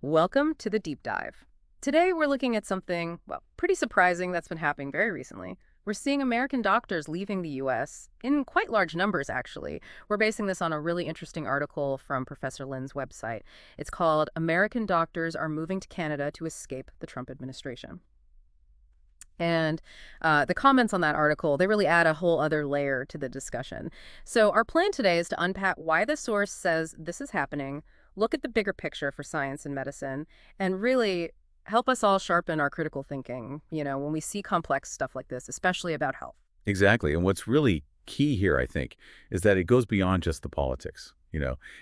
Welcome to the deep dive. Today we're looking at something, well, pretty surprising that's been happening very recently. We're seeing American doctors leaving the US in quite large numbers, actually. We're basing this on a really interesting article from Professor Lin's website. It's called American Doctors Are Moving to Canada to Escape the Trump Administration. And the comments on that article, they really add a whole other layer to the discussion. So our plan today is to unpack why the source says this is happening, look at the bigger picture for science and medicine, and really help us all sharpen our critical thinking, when we see complex stuff like this, especially about health. Exactly. And what's really key here, I think, is that it goes beyond just the politics.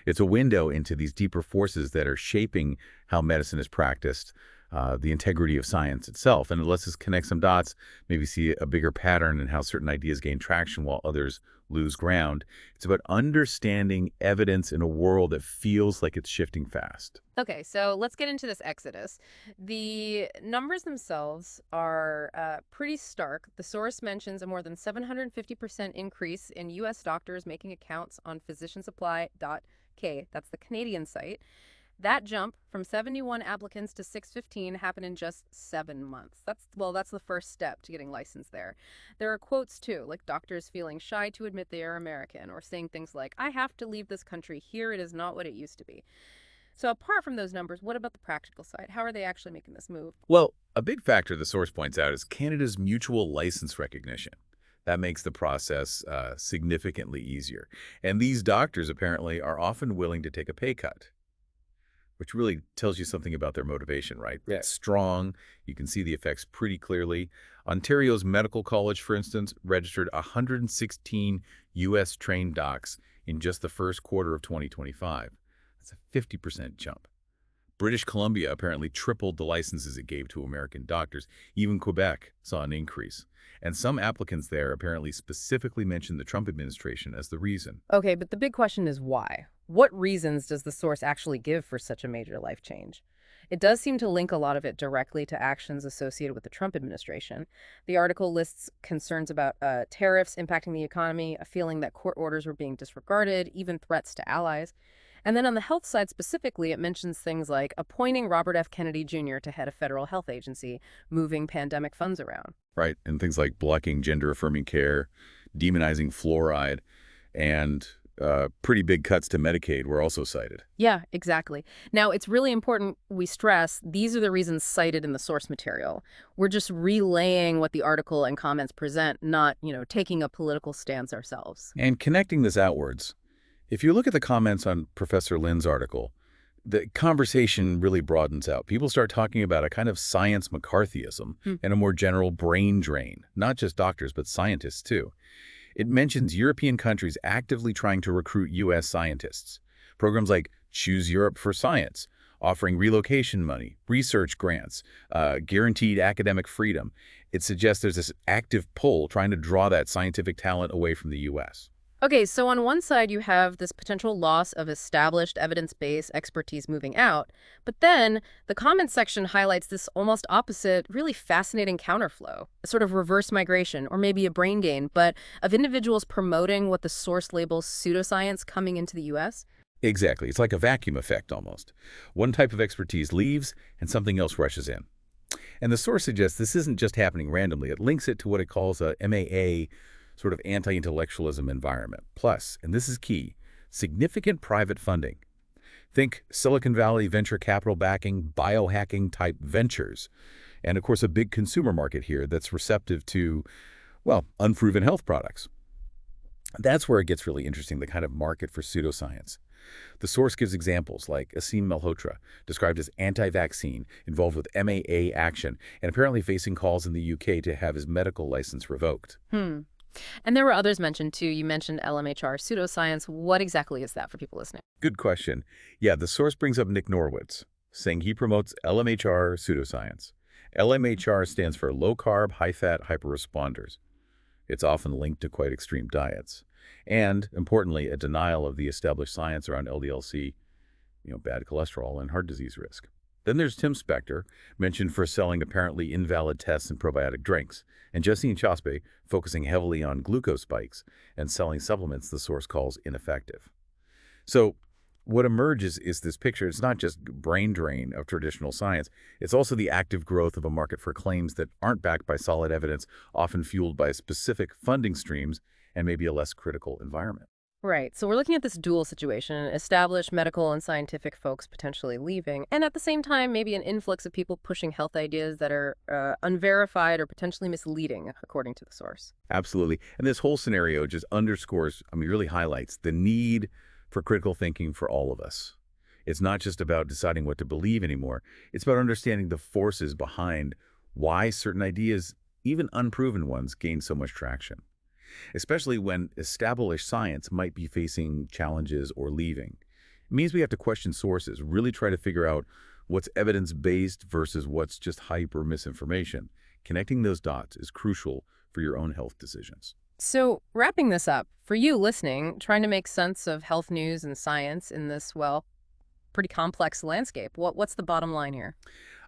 It's a window into these deeper forces that are shaping how medicine is practiced, the integrity of science itself. And it lets us connect some dots, maybe see a bigger pattern in how certain ideas gain traction while others lose ground. It's about understanding evidence in a world that feels like it's shifting fast. Okay, so let's get into this exodus. The numbers themselves are pretty stark. The source mentions a more than 750% increase in U.S. doctors making accounts on physiciansupply.k. That's the Canadian site. That jump from 71 applicants to 615 happened in just 7 months. That's the first step to getting licensed there. There are quotes too, like doctors feeling shy to admit they are American or saying things like, I have to leave this country. Here it is not what it used to be. So apart from those numbers, what about the practical side? How are they actually making this move? Well, a big factor the source points out is Canada's mutual license recognition. That makes the process significantly easier. And these doctors apparently are often willing to take a pay cut, which really tells you something about their motivation, right? Yeah. It's strong. You can see the effects pretty clearly. Ontario's Medical College, for instance, registered 116 U.S. trained docs in just the first quarter of 2025. That's a 50% jump. British Columbia apparently tripled the licenses it gave to American doctors. Even Quebec saw an increase. And some applicants there apparently specifically mentioned the Trump administration as the reason. Okay, but the big question is why? What reasons does the source actually give for such a major life change? It does seem to link a lot of it directly to actions associated with the Trump administration. The article lists concerns about tariffs impacting the economy, a feeling that court orders were being disregarded, even threats to allies. And then on the health side specifically, it mentions things like appointing Robert F. Kennedy Jr. to head a federal health agency, moving pandemic funds around. Right, and things like blocking gender-affirming care, demonizing fluoride, and pretty big cuts to Medicaid were also cited. Yeah, exactly. Now, it's really important we stress these are the reasons cited in the source material. We're just relaying what the article and comments present, not, taking a political stance ourselves. And connecting this outwards, if you look at the comments on Professor Lin's article, the conversation really broadens out. People start talking about a kind of science McCarthyism and a more general brain drain, not just doctors, but scientists too. It mentions European countries actively trying to recruit U.S. scientists. Programs like Choose Europe for Science, offering relocation money, research grants, guaranteed academic freedom. It suggests there's this active pull trying to draw that scientific talent away from the U.S. Okay, so on one side you have this potential loss of established evidence-based expertise moving out, but then the comments section highlights this almost opposite, really fascinating counterflow, a sort of reverse migration, or maybe a brain gain, but of individuals promoting what the source labels pseudoscience coming into the U.S. Exactly. It's like a vacuum effect almost. One type of expertise leaves and something else rushes in. And the source suggests this isn't just happening randomly. It links it to what it calls a MAA, sort of anti-intellectualism environment. Plus, and this is key, significant private funding. Think Silicon Valley venture capital backing, biohacking type ventures. And of course, a big consumer market here that's receptive to, well, unproven health products. That's where it gets really interesting, the kind of market for pseudoscience. The source gives examples like Asim Malhotra, described as anti-vaccine, involved with MAA action, and apparently facing calls in the UK to have his medical license revoked. And there were others mentioned too. You mentioned LMHR pseudoscience. What exactly is that for people listening? Good question. Yeah, the source brings up Nick Norwitz, saying he promotes LMHR pseudoscience. LMHR stands for low-carb, high-fat hyperresponders. It's often linked to quite extreme diets. And, importantly, a denial of the established science around LDL-C, bad cholesterol and heart disease risk. Then there's Tim Spector, mentioned for selling apparently invalid tests and probiotic drinks, and Justine Chaspe, focusing heavily on glucose spikes and selling supplements the source calls ineffective. So What emerges is this picture. It's not just brain drain of traditional science. It's also the active growth of a market for claims that aren't backed by solid evidence, often fueled by specific funding streams and maybe a less critical environment. Right. So we're looking at this dual situation, established medical and scientific folks potentially leaving, and at the same time, maybe an influx of people pushing health ideas that are unverified or potentially misleading, according to the source. Absolutely. And this whole scenario just underscores, really highlights the need for critical thinking for all of us. It's not just about deciding what to believe anymore. It's about understanding the forces behind why certain ideas, even unproven ones, gain so much traction, especially when established science might be facing challenges or leaving. It means we have to question sources, really try to figure out what's evidence-based versus what's just hype or misinformation. Connecting those dots is crucial for your own health decisions. So, wrapping this up, for you listening, trying to make sense of health news and science in this, well, pretty complex landscape, what's the bottom line here?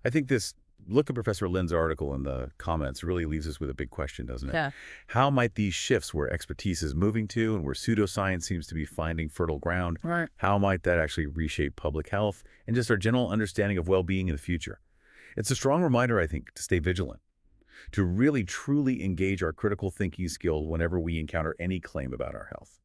I think this look at Professor Lin's article in the comments really leaves us with a big question, doesn't it? Yeah. How might these shifts where expertise is moving to and where pseudoscience seems to be finding fertile ground, Right. how might that actually reshape public health and just our general understanding of well-being in the future? It's a strong reminder, I think, to stay vigilant, to really truly engage our critical thinking skill whenever we encounter any claim about our health.